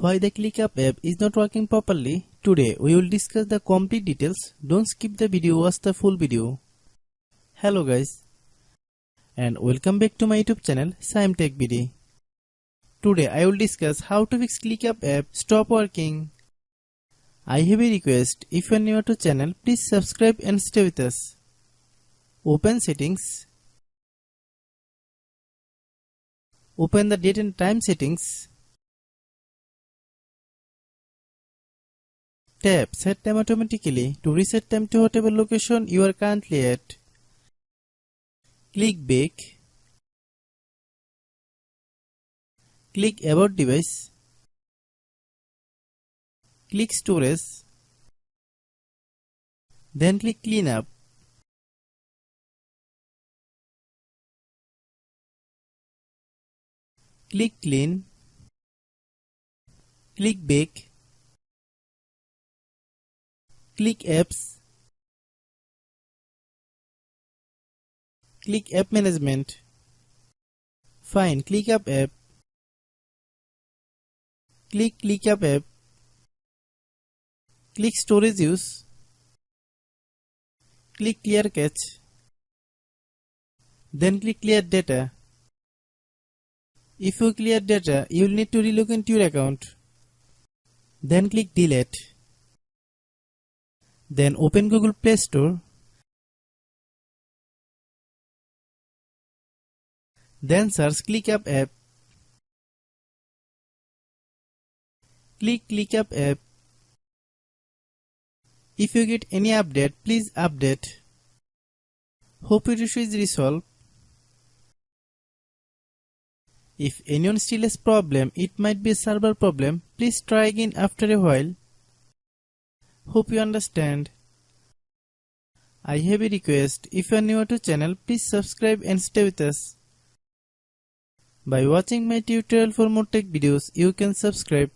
Why the ClickUp app is not working properly? Today we will discuss the complete details. Don't skip the video, watch the full video. Hello guys, and welcome back to my YouTube channel Shaem Tech BD. Today I will discuss how to fix ClickUp app stop working. I have a request. If you are new to channel, please subscribe and stay with us. Open settings. Open the date and time settings. Tap Set Time Automatically to reset time to whatever location you are currently at. Click Back. Click About Device. Click Storage. Then click Cleanup. Click Clean. Click Back. Click Apps. Click App Management. Find ClickUp app. Click ClickUp app. Click Storage Use. Click Clear Cache. Then click Clear Data. If you clear data, you will need to relog into your account. Then click Delete. Then open Google Play Store. Then search ClickUp app. Click ClickUp app. If you get any update, please update. Hope your issue is resolved. If anyone still has problem, it might be a server problem. Please try again after a while. Hope you understand. I have a request. If you are new to channel, please subscribe and stay with us. By watching my tutorial for more tech videos, you can subscribe.